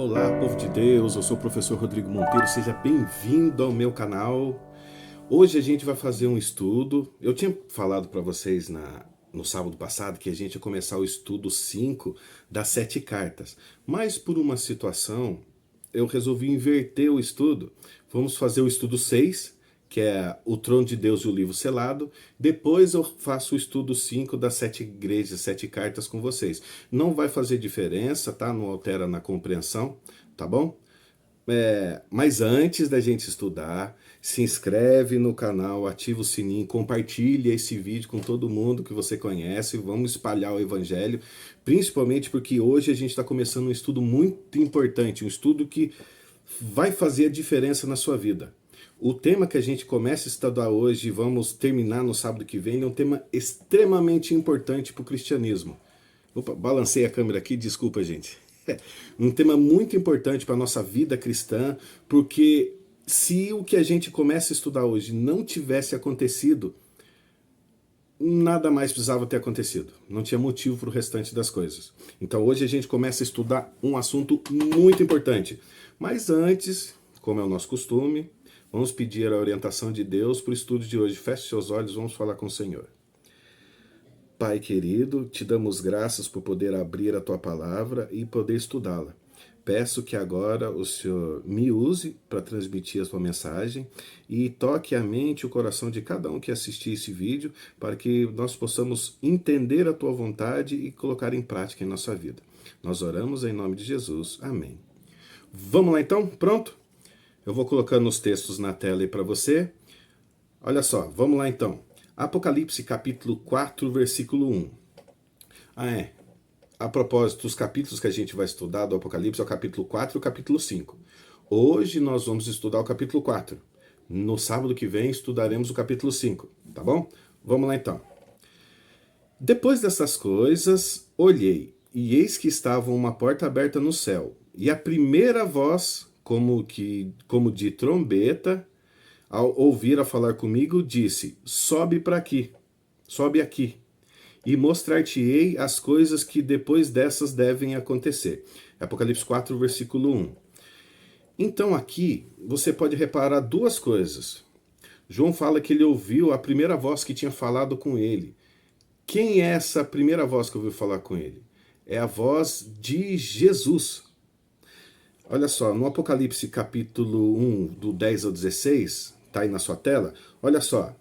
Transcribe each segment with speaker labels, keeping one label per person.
Speaker 1: Olá, povo de Deus, eu sou o professor Rodrigo Monteiro, seja bem-vindo ao meu canal. Hoje a gente vai fazer um estudo. Eu tinha falado para vocês no sábado passado que a gente ia começar o estudo 5 das 7 cartas, mas por uma situação eu resolvi inverter o estudo. Vamos fazer o estudo 6, que é o Trono de Deus e o Livro Selado. Depois eu faço o estudo 5 das 7 igrejas, 7 cartas com vocês. Não vai fazer diferença, tá? Não altera na compreensão, tá bom? Mas antes da gente estudar, se inscreve no canal, ativa o sininho, compartilha esse vídeo com todo mundo que você conhece, vamos espalhar o evangelho, principalmente porque hoje a gente está começando um estudo muito importante, um estudo que vai fazer a diferença na sua vida. O tema que a gente começa a estudar hoje e vamos terminar no sábado que vem é um tema extremamente importante para o cristianismo. Opa, balancei a câmera aqui, desculpa, gente. Um tema muito importante para a nossa vida cristã, porque se o que a gente começa a estudar hoje não tivesse acontecido, nada mais precisava ter acontecido. Não tinha motivo para o restante das coisas. Então hoje a gente começa a estudar um assunto muito importante. Mas antes, como é o nosso costume, vamos pedir a orientação de Deus para o estudo de hoje. Feche seus olhos, vamos falar com o Senhor. Pai querido, te damos graças por poder abrir a tua palavra e poder estudá-la. Peço que agora o Senhor me use para transmitir a tua mensagem e toque a mente e o coração de cada um que assistir esse vídeo para que nós possamos entender a tua vontade e colocar em prática em nossa vida. Nós oramos em nome de Jesus. Amém. Vamos lá então? Pronto? Eu vou colocando os textos na tela aí para você. Olha só, vamos lá então. Apocalipse capítulo 4, versículo 1. A propósito, os capítulos que a gente vai estudar do Apocalipse é o capítulo 4 e o capítulo 5. Hoje nós vamos estudar o capítulo 4. No sábado que vem estudaremos o capítulo 5, tá bom? Vamos lá então. Depois dessas coisas, olhei, e eis que estava uma porta aberta no céu, e a primeira voz, como de trombeta, ao ouvir a falar comigo, disse: sobe aqui, e mostrar-te-ei as coisas que depois dessas devem acontecer. Apocalipse 4, versículo 1. Então aqui você pode reparar duas coisas. João fala que ele ouviu a primeira voz que tinha falado com ele. Quem é essa primeira voz que ouviu falar com ele? É a voz de Jesus. Olha só, no Apocalipse capítulo 1, do 10 ao 16, tá aí na sua tela, olha só,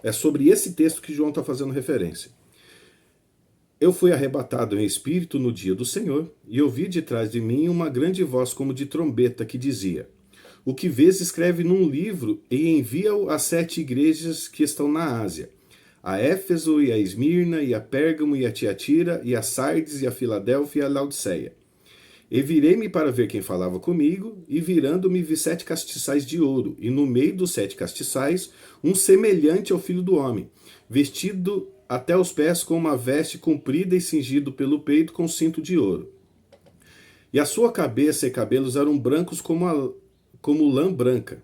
Speaker 1: é sobre esse texto que João está fazendo referência. Eu fui arrebatado em espírito no dia do Senhor, e ouvi de trás de mim uma grande voz como de trombeta que dizia: o que vês escreve num livro e envia-o às 7 igrejas que estão na Ásia, a Éfeso e a Esmirna e a Pérgamo e a Tiatira e a Sardes e a Filadélfia e a Laodiceia. E virei-me para ver quem falava comigo, e virando-me vi 7 castiçais de ouro, e no meio dos 7 castiçais, um semelhante ao Filho do Homem, vestido até os pés com uma veste comprida e cingido pelo peito com cinto de ouro. E a sua cabeça e cabelos eram brancos como lã branca,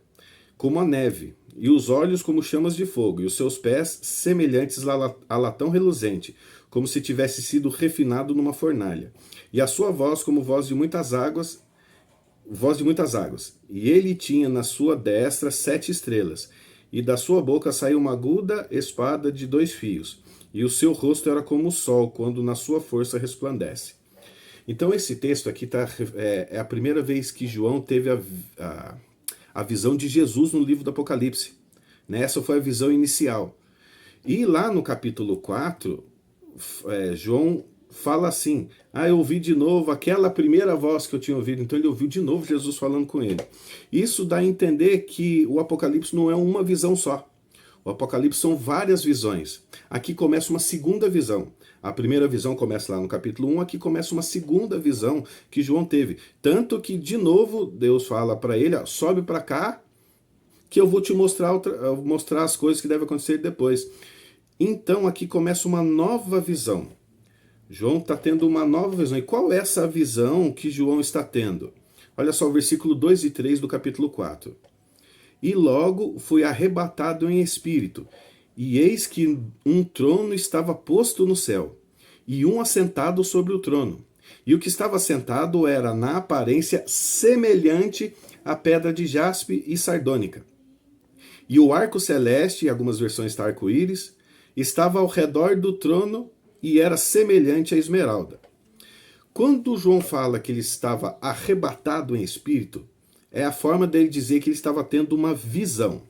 Speaker 1: como a neve, e os olhos como chamas de fogo, e os seus pés semelhantes a latão reluzente, como se tivesse sido refinado numa fornalha. E a sua voz como voz de muitas águas, E ele tinha na sua destra 7 estrelas, e da sua boca saiu uma aguda espada de 2 fios, e o seu rosto era como o sol, quando na sua força resplandece. Então esse texto aqui é a primeira vez que João teve a visão de Jesus no livro do Apocalipse. Essa foi a visão inicial. E lá no capítulo 4, João fala assim: eu ouvi de novo aquela primeira voz que eu tinha ouvido. Então ele ouviu de novo Jesus falando com ele. Isso dá a entender que o Apocalipse não é uma visão só. O Apocalipse são várias visões. Aqui começa uma segunda visão. A primeira visão começa lá no capítulo 1, aqui começa uma segunda visão que João teve. Tanto que, de novo, Deus fala para ele: sobe para cá, que eu vou te mostrar as coisas que devem acontecer depois. Então aqui começa uma nova visão. João está tendo uma nova visão. E qual é essa visão que João está tendo? Olha só o versículo 2 e 3 do capítulo 4. E logo fui arrebatado em espírito, e eis que um trono estava posto no céu, e um assentado sobre o trono. E o que estava sentado era, na aparência, semelhante à pedra de jaspe e sardônica. E o arco celeste, em algumas versões está arco-íris, estava ao redor do trono e era semelhante à esmeralda. Quando João fala que ele estava arrebatado em espírito, é a forma dele dizer que ele estava tendo uma visão.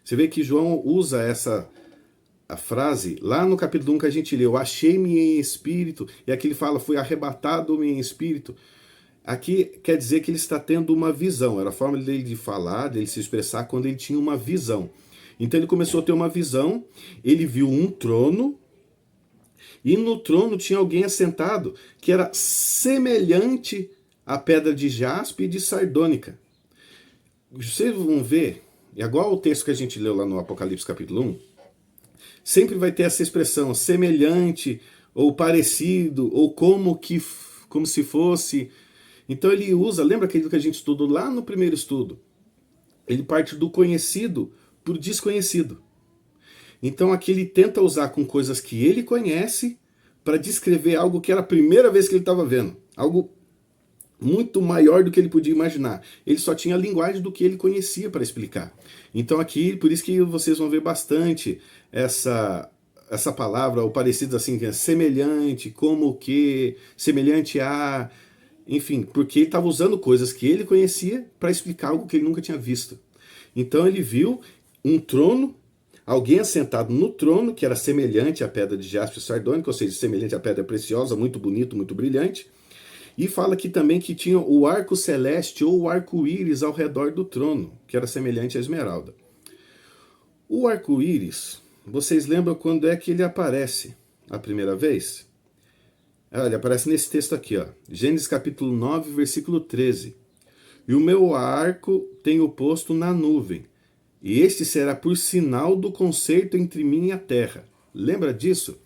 Speaker 1: Você vê que João usa a frase lá no capítulo 1 que a gente leu, achei-me em espírito, e aqui ele fala, fui arrebatado em espírito. Aqui quer dizer que ele está tendo uma visão, era a forma dele de falar, dele se expressar quando ele tinha uma visão. Então ele começou a ter uma visão, ele viu um trono, e no trono tinha alguém assentado que era semelhante à pedra de jaspe e de sardônica. Vocês vão ver, é igual o texto que a gente leu lá no Apocalipse capítulo 1, sempre vai ter essa expressão semelhante, ou parecido, ou como se fosse. Então ele usa, lembra aquilo que a gente estudou lá no primeiro estudo? Ele parte do conhecido por desconhecido. Então aqui ele tenta usar com coisas que ele conhece para descrever algo que era a primeira vez que ele estava vendo. Algo muito maior do que ele podia imaginar. Ele só tinha a linguagem do que ele conhecia para explicar. Então aqui, por isso que vocês vão ver bastante essa palavra, ou parecido assim, que é semelhante, como que, semelhante a... Enfim, porque ele estava usando coisas que ele conhecia para explicar algo que ele nunca tinha visto. Então ele viu um trono, alguém assentado no trono, que era semelhante à pedra de jaspe sardônica, ou seja, semelhante à pedra preciosa, muito bonito, muito brilhante. E fala aqui também que tinha o arco celeste ou o arco-íris ao redor do trono, que era semelhante à esmeralda. O arco-íris, vocês lembram quando é que ele aparece a primeira vez? Ele aparece nesse texto aqui, ó, Gênesis capítulo 9, versículo 13. E o meu arco tenho posto na nuvem, e este será por sinal do concerto entre mim e a terra. Lembra disso?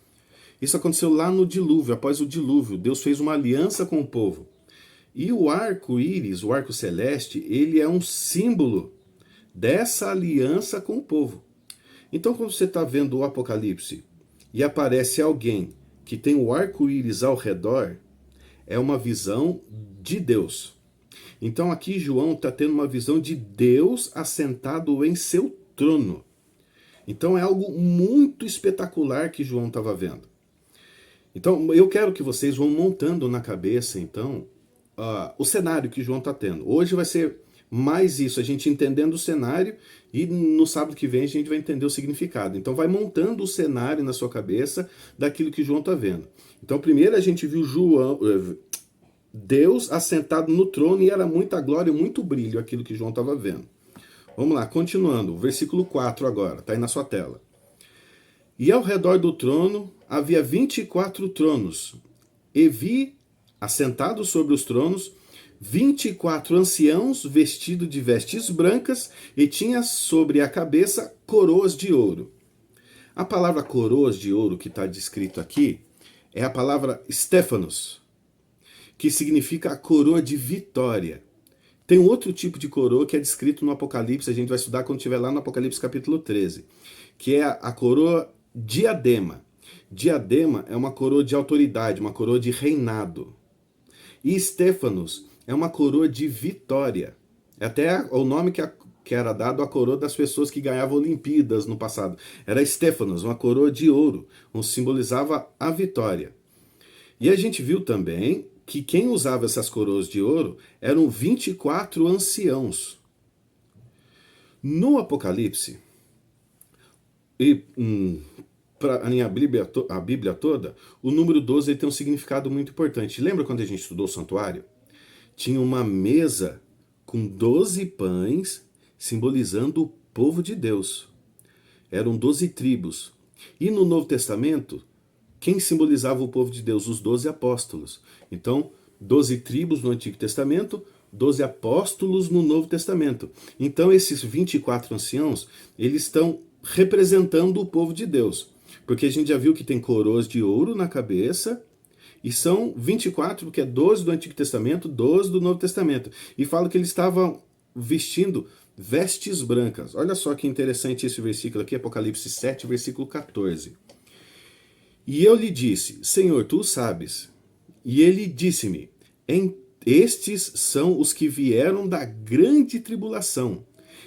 Speaker 1: Isso aconteceu lá no dilúvio, após o dilúvio. Deus fez uma aliança com o povo. E o arco-íris, o arco celeste, ele é um símbolo dessa aliança com o povo. Então, quando você está vendo o Apocalipse e aparece alguém que tem o arco-íris ao redor, é uma visão de Deus. Então aqui João está tendo uma visão de Deus assentado em seu trono. Então é algo muito espetacular que João estava vendo. Então eu quero que vocês vão montando na cabeça, então, o cenário que João está tendo. Hoje vai ser mais isso, a gente entendendo o cenário, e no sábado que vem a gente vai entender o significado. Então vai montando o cenário na sua cabeça daquilo que João está vendo. Então primeiro a gente viu Deus assentado no trono, e era muita glória, muito brilho aquilo que João estava vendo. Vamos lá, continuando, versículo 4 agora, está aí na sua tela. E ao redor do trono havia 24 tronos, e vi, assentados sobre os tronos, 24 anciãos vestidos de vestes brancas, e tinha sobre a cabeça coroas de ouro. A palavra coroas de ouro que está descrito aqui é a palavra Stephanos, que significa a coroa de vitória. Tem um outro tipo de coroa que é descrito no Apocalipse, a gente vai estudar quando estiver lá no Apocalipse capítulo 13, que é a coroa diadema. Diadema é uma coroa de autoridade, uma coroa de reinado. E Stephanos é uma coroa de vitória. É até o nome que era dado à coroa das pessoas que ganhavam Olimpíadas no passado. Era Stephanos, uma coroa de ouro, onde simbolizava a vitória. E a gente viu também que quem usava essas coroas de ouro eram 24 anciãos. No Apocalipse, e para a Bíblia toda, o número 12 ele tem um significado muito importante. Lembra quando a gente estudou o santuário? Tinha uma mesa com 12 pães, simbolizando o povo de Deus. Eram 12 tribos. E no Novo Testamento, quem simbolizava o povo de Deus? Os 12 apóstolos. Então, 12 tribos no Antigo Testamento, 12 apóstolos no Novo Testamento. Então, esses 24 anciãos, eles estão representando o povo de Deus. Porque a gente já viu que tem coroas de ouro na cabeça, e são 24, porque é 12 do Antigo Testamento, 12 do Novo Testamento. E fala que eles estavam vestindo vestes brancas. Olha só que interessante esse versículo aqui, Apocalipse 7, versículo 14. E eu lhe disse, Senhor, tu sabes. E ele disse-me: Estes são os que vieram da grande tribulação,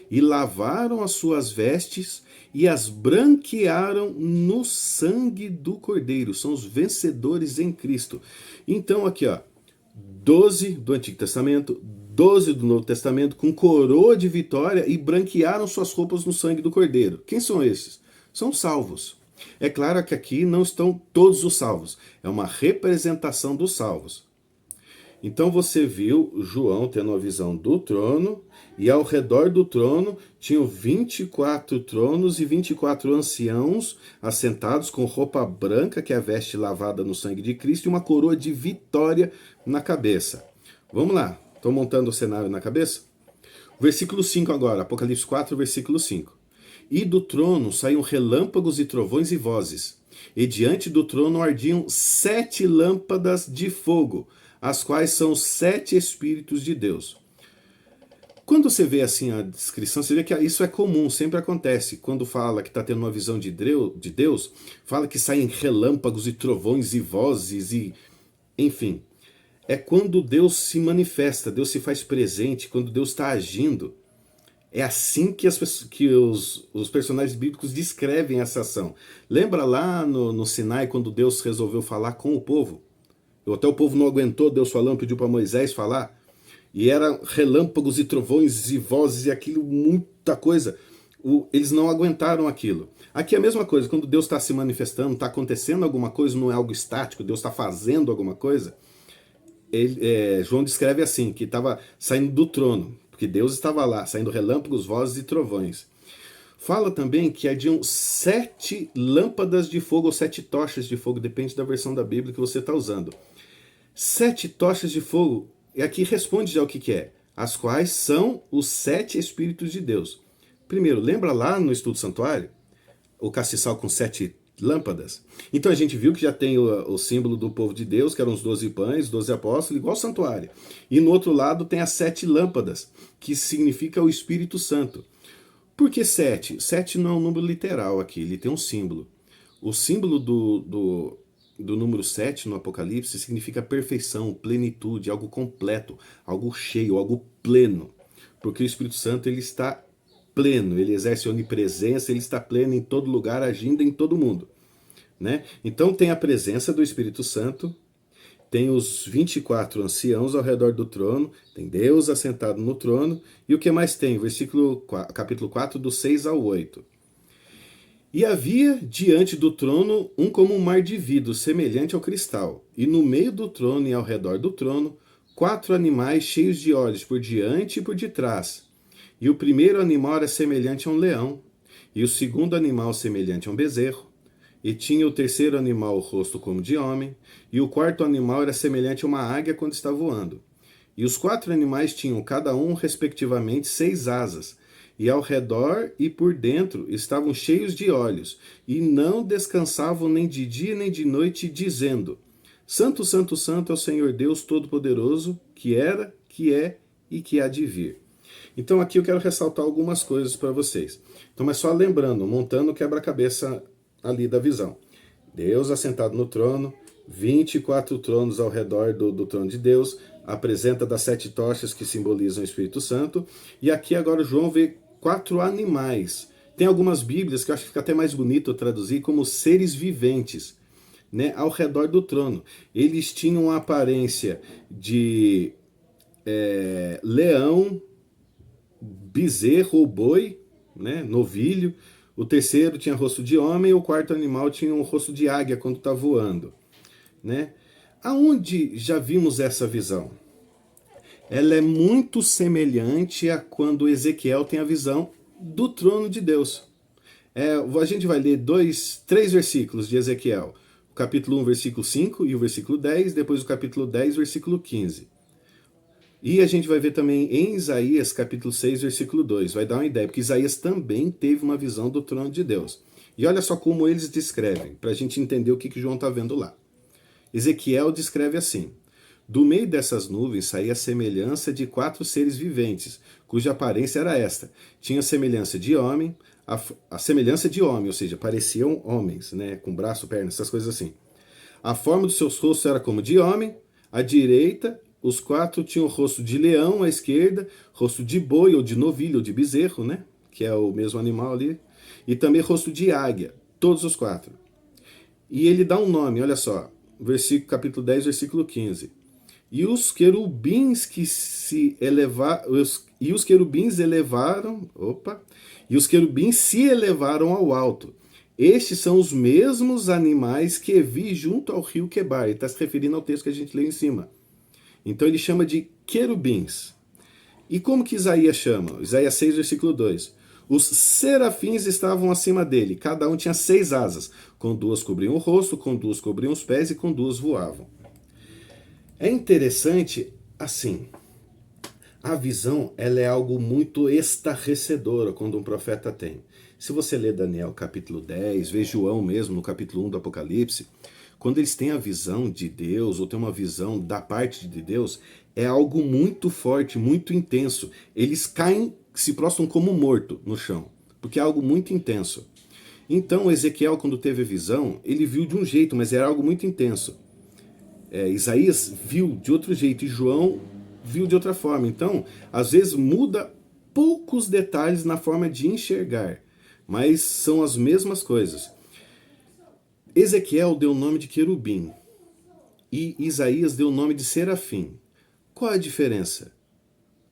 Speaker 1: e lavaram as suas vestes e as branquearam no sangue do Cordeiro. São os vencedores em Cristo. Então aqui, ó, 12 do Antigo Testamento, 12 do Novo Testamento, com coroa de vitória, e branquearam suas roupas no sangue do Cordeiro. Quem são esses? São salvos. É claro que aqui não estão todos os salvos. É uma representação dos salvos. Então você viu João tendo uma visão do trono, e ao redor do trono tinham 24 tronos e 24 anciãos assentados com roupa branca, que é a veste lavada no sangue de Cristo, e uma coroa de vitória na cabeça. Vamos lá, estou montando o cenário na cabeça? Versículo 5 agora, Apocalipse 4, versículo 5. E do trono saíam relâmpagos e trovões e vozes, e diante do trono ardiam 7 lâmpadas de fogo, as quais são os 7 Espíritos de Deus. Quando você vê assim a descrição, você vê que isso é comum, sempre acontece. Quando fala que está tendo uma visão de Deus, fala que saem relâmpagos e trovões e vozes, e enfim. É quando Deus se manifesta, Deus se faz presente, quando Deus está agindo. É assim que os personagens bíblicos descrevem essa ação. Lembra lá no Sinai, quando Deus resolveu falar com o povo? Até o povo não aguentou, Deus falando, pediu para Moisés falar. E era relâmpagos e trovões e vozes e aquilo, muita coisa. Eles não aguentaram aquilo. Aqui é a mesma coisa, quando Deus está se manifestando, está acontecendo alguma coisa, não é algo estático, Deus está fazendo alguma coisa. João descreve assim, que estava saindo do trono, porque Deus estava lá, saindo relâmpagos, vozes e trovões. Fala também que haviam 7 lâmpadas de fogo, ou 7 tochas de fogo, depende da versão da Bíblia que você está usando. 7 tochas de fogo, e aqui responde já o que é, as quais são os 7 Espíritos de Deus. Primeiro, lembra lá no estudo santuário, o castiçal com 7 lâmpadas? Então a gente viu que já tem o símbolo do povo de Deus, que eram os 12 pães, 12 apóstolos, igual ao santuário. E no outro lado tem as 7 lâmpadas, que significa o Espírito Santo. Por que 7? 7 não é um número literal aqui, ele tem um símbolo. O símbolo do número 7 no Apocalipse significa perfeição, plenitude, algo completo, algo cheio, algo pleno. Porque o Espírito Santo ele está pleno, ele exerce onipresença, ele está pleno em todo lugar, agindo em todo mundo. Né? Então tem a presença do Espírito Santo, tem os 24 anciãos ao redor do trono, tem Deus assentado no trono, e o que mais tem? Capítulo 4, do 6 ao 8. E havia diante do trono como um mar de vidro, semelhante ao cristal, e no meio do trono e ao redor do trono, 4 animais cheios de olhos por diante e por detrás. E o primeiro animal era semelhante a um leão, e o segundo animal semelhante a um bezerro. E tinha o terceiro animal o rosto como de homem, e o quarto animal era semelhante a uma águia quando está voando. E os 4 animais tinham cada um, respectivamente, 6 asas, e ao redor e por dentro estavam cheios de olhos, e não descansavam nem de dia nem de noite, dizendo: Santo, Santo, Santo é o Senhor Deus Todo-Poderoso, que era, que é e que há de vir. Então aqui eu quero ressaltar algumas coisas para vocês. Então, mas só lembrando, montando o quebra-cabeça ali da visão. Deus assentado no trono, 24 tronos ao redor do trono de Deus, apresenta das 7 tochas que simbolizam o Espírito Santo, e aqui agora João vê 4 animais. Tem algumas bíblias que eu acho que fica até mais bonito traduzir como seres viventes, né, ao redor do trono. Eles tinham a aparência de leão, bezerro ou boi, né, novilho. O terceiro tinha rosto de homem, o quarto animal tinha um rosto de águia quando está voando. Né? Aonde já vimos essa visão? Ela é muito semelhante a quando Ezequiel tem a visão do trono de Deus. A gente vai ler 3 versículos de Ezequiel. O capítulo 1, versículo 5 e o versículo 10, depois o capítulo 10, versículo 15. E a gente vai ver também em Isaías, capítulo 6, versículo 2. Vai dar uma ideia, porque Isaías também teve uma visão do trono de Deus. E olha só como eles descrevem, para a gente entender o que João está vendo lá. Ezequiel descreve assim: do meio dessas nuvens saía a semelhança de 4 seres viventes, cuja aparência era esta. Tinha semelhança de homem, a semelhança de homem, ou seja, pareciam homens, né, com braço, perna, essas coisas assim. A forma dos seus rostos era como de homem, à direita, os quatro tinham o rosto de leão, à esquerda, rosto de boi, ou de novilho, ou de bezerro, né? Que é o mesmo animal ali. E também rosto de águia, todos os quatro. E ele dá um nome, olha só, capítulo 10, versículo 15. E os querubins que se elevaram, e os querubins elevaram, e os querubins se elevaram ao alto. Estes são os mesmos animais que vi junto ao rio Quebar. Ele está se referindo ao texto que a gente leu em cima. Então ele chama de querubins. E como que Isaías chama? Isaías 6, versículo 2. Os serafins estavam acima dele, cada um tinha 6 asas. Com 2 cobriam o rosto, com 2 cobriam os pés e com 2 voavam. É interessante, assim, a visão ela é algo muito estarrecedora quando um profeta tem. Se você ler Daniel capítulo 10, vê João mesmo no capítulo 1 do Apocalipse, quando eles têm a visão de Deus, ou têm uma visão da parte de Deus, é algo muito forte, muito intenso. Eles caem, se prostram como morto no chão, porque é algo muito intenso. Então Ezequiel, quando teve a visão, ele viu de um jeito, mas era algo muito intenso. Isaías viu de outro jeito e João viu de outra forma. Então, às vezes muda poucos detalhes na forma de enxergar, mas são as mesmas coisas. Ezequiel deu o nome de querubim e Isaías deu o nome de serafim. Qual a diferença?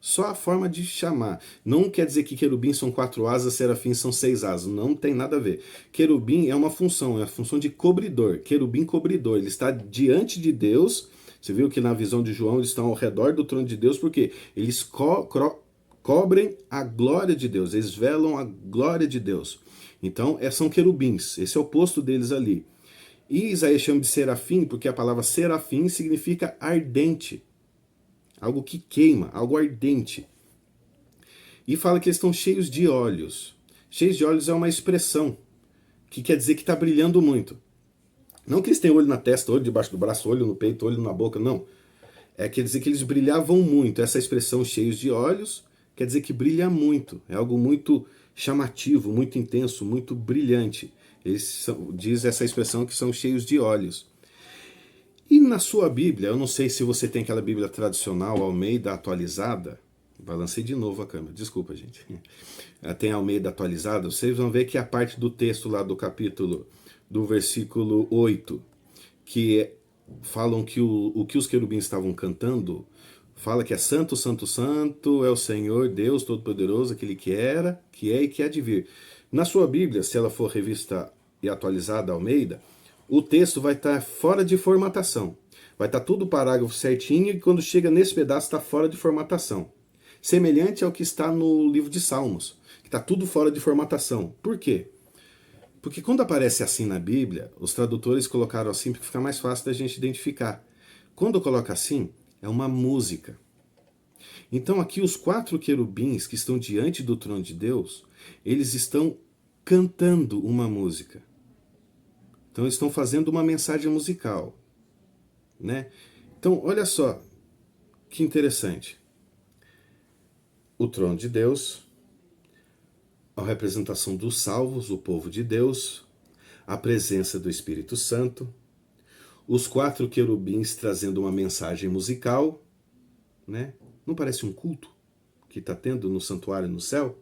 Speaker 1: Só a forma de chamar. Não quer dizer que querubim são 4 asas, serafim são 6 asas. Não tem nada a ver. Querubim é uma função, é a função de cobridor. Querubim cobridor. Ele está diante de Deus. Você viu que na visão de João eles estão ao redor do trono de Deus, porque eles cobrem a glória de Deus. Eles velam a glória de Deus. Então, são querubins. Esse é o posto deles ali. E Isaías chama de serafim, porque a palavra serafim significa ardente. Algo que queima, algo ardente. E fala que eles estão cheios de olhos. Cheios de olhos é uma expressão que quer dizer que está brilhando muito. Não que eles têm olho na testa, olho debaixo do braço, olho no peito, olho na boca, não. Quer dizer que eles brilhavam muito. Essa expressão cheios de olhos quer dizer que brilha muito. É algo muito chamativo, muito intenso, muito brilhante. Diz essa expressão que são cheios de olhos. E na sua Bíblia, eu não sei se você tem aquela Bíblia tradicional, Almeida atualizada. Balancei de novo a câmera, desculpa, gente. Tem Almeida atualizada, vocês vão ver que a parte do texto lá do capítulo, do versículo 8, que falam que o que os querubins estavam cantando, fala que é santo, santo, santo, é o Senhor Deus Todo-Poderoso, aquele que era, que é e que há de vir. Na sua Bíblia, se ela for revista e atualizada, Almeida, o texto vai estar fora de formatação. Vai estar tudo o parágrafo certinho e quando chega nesse pedaço está fora de formatação. Semelhante ao que está no livro de Salmos, que está tudo fora de formatação. Por quê? Porque quando aparece assim na Bíblia, os tradutores colocaram assim porque fica mais fácil da gente identificar. Quando coloca assim, é uma música. Então aqui os 4 querubins que estão diante do trono de Deus, eles estão cantando uma música. Então eles estão fazendo uma mensagem musical, né? Então, olha só que interessante. O trono de Deus, a representação dos salvos, o povo de Deus, a presença do Espírito Santo, os 4 querubins trazendo uma mensagem musical, né? Não parece um culto que está tendo no santuário no céu?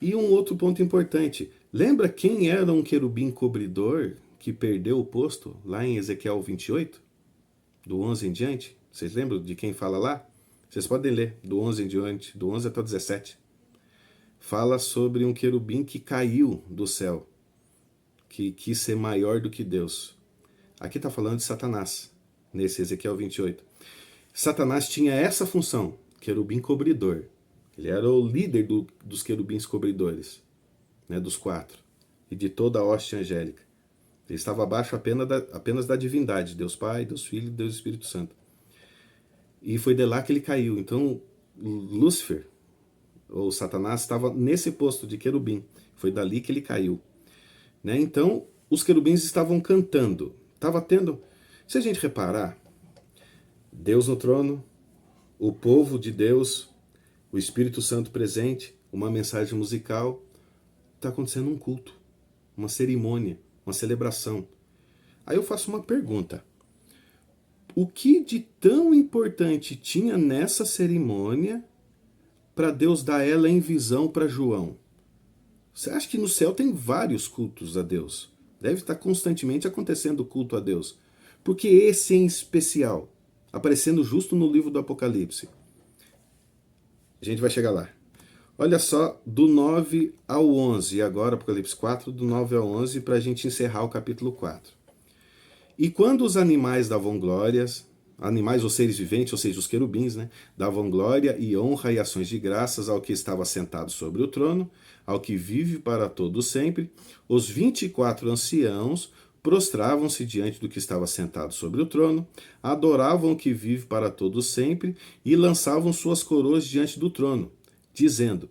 Speaker 1: E um outro ponto importante, lembra quem era um querubim cobridor que perdeu o posto lá em Ezequiel 28, do 11 em diante? Vocês lembram de quem fala lá? Vocês podem ler, do 11 em diante, do 11 até o 17. Fala sobre um querubim que caiu do céu, que quis ser maior do que Deus. Aqui está falando de Satanás, nesse Ezequiel 28. Satanás tinha essa função, querubim cobridor. Ele era o líder dos querubins cobridores, né, dos 4, e de toda a hoste angélica. Ele estava abaixo apenas da divindade, Deus Pai, Deus Filho e Deus Espírito Santo. E foi de lá que ele caiu. Então, Lúcifer, ou Satanás, estava nesse posto de querubim. Foi dali que ele caiu. Né? Então, os querubins estavam cantando. Estava tendo... Se a gente reparar, Deus no trono, o povo de Deus, o Espírito Santo presente, uma mensagem musical, está acontecendo um culto, uma cerimônia, uma celebração. Aí eu faço uma pergunta. O que de tão importante tinha nessa cerimônia para Deus dar ela em visão para João? Você acha que no céu tem vários cultos a Deus? Deve estar constantemente acontecendo culto a Deus. Porque esse em especial, aparecendo justo no livro do Apocalipse. A gente vai chegar lá. Olha só, do 9 ao 11, agora Apocalipse 4, do 9 ao 11, para a gente encerrar o capítulo 4. E quando os animais davam glórias, animais ou seres viventes, ou seja, os querubins, né, davam glória e honra e ações de graças ao que estava sentado sobre o trono, ao que vive para todo sempre, os 24 anciãos prostravam-se diante do que estava sentado sobre o trono, adoravam o que vive para todo sempre e lançavam suas coroas diante do trono, dizendo,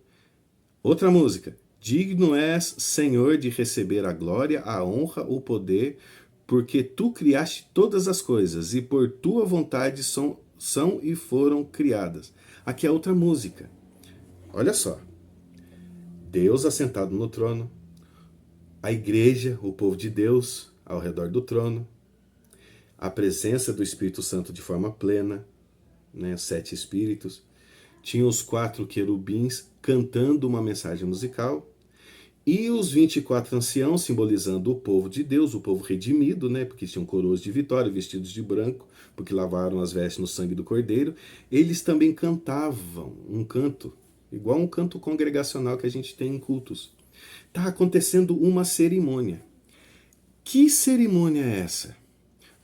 Speaker 1: outra música, digno és, Senhor, de receber a glória, a honra, o poder, porque tu criaste todas as coisas e por tua vontade são e foram criadas. Aqui é outra música. Olha só. Deus assentado no trono, a igreja, o povo de Deus, ao redor do trono, a presença do Espírito Santo de forma plena, né, 7 espíritos, tinha os 4 querubins cantando uma mensagem musical, e os 24 anciãos, simbolizando o povo de Deus, o povo redimido, né, porque tinham coroas de vitória, vestidos de branco, porque lavaram as vestes no sangue do Cordeiro, eles também cantavam um canto, igual um canto congregacional que a gente tem em cultos. Está acontecendo uma cerimônia. Que cerimônia é essa?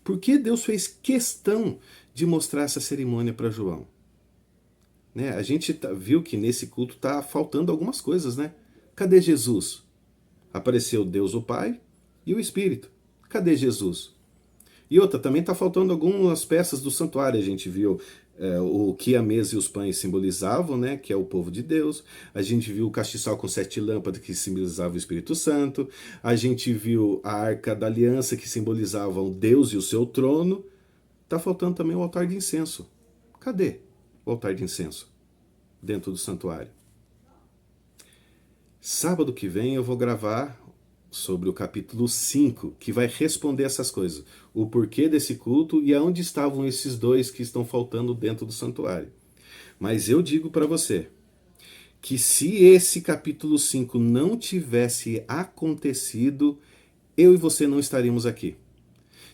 Speaker 1: Por que Deus fez questão de mostrar essa cerimônia para João? Né? A gente viu que nesse culto está faltando algumas coisas, né? Cadê Jesus? Apareceu Deus o Pai e o Espírito. Cadê Jesus? E outra, também está faltando algumas peças do santuário. A gente viu o que a mesa e os pães simbolizavam, né, que é o povo de Deus. A gente viu o castiçal com 7 lâmpadas, que simbolizava o Espírito Santo. A gente viu a Arca da Aliança, que simbolizava o Deus e o seu trono. Está faltando também o altar de incenso. Cadê o altar de incenso dentro do santuário? Sábado que vem eu vou gravar sobre o capítulo 5, que vai responder essas coisas. O porquê desse culto e aonde estavam esses 2 que estão faltando dentro do santuário. Mas eu digo para você que se esse capítulo 5 não tivesse acontecido, eu e você não estaríamos aqui.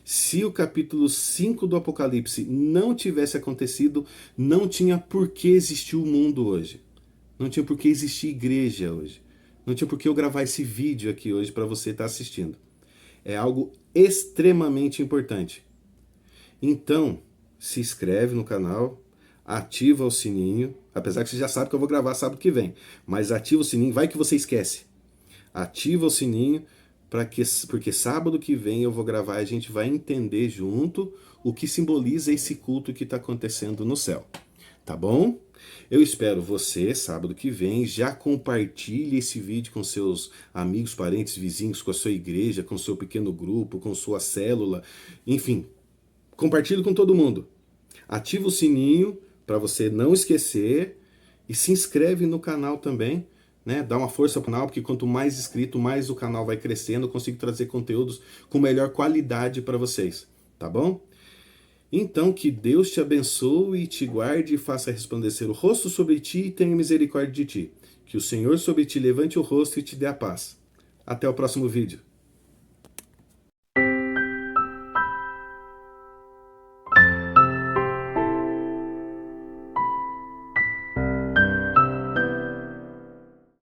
Speaker 1: Se o capítulo 5 do Apocalipse não tivesse acontecido, não tinha por que existir o mundo hoje. Não tinha por que existir igreja hoje. Não tinha por que eu gravar esse vídeo aqui hoje para você estar assistindo. É algo extremamente importante. Então, se inscreve no canal, ativa o sininho, apesar que você já sabe que eu vou gravar sábado que vem, mas ativa o sininho, vai que você esquece. Ativa o sininho, porque sábado que vem eu vou gravar e a gente vai entender junto o que simboliza esse culto que está acontecendo no céu. Tá bom? Eu espero você, sábado que vem, já compartilhe esse vídeo com seus amigos, parentes, vizinhos, com a sua igreja, com o seu pequeno grupo, com sua célula, enfim, compartilhe com todo mundo. Ativa o sininho para você não esquecer e se inscreve no canal também, né? Dá uma força pro canal, porque quanto mais inscrito, mais o canal vai crescendo, eu consigo trazer conteúdos com melhor qualidade para vocês, tá bom? Então, que Deus te abençoe e te guarde e faça resplandecer o rosto sobre ti e tenha misericórdia de ti. Que o Senhor sobre ti levante o rosto e te dê a paz. Até o próximo vídeo.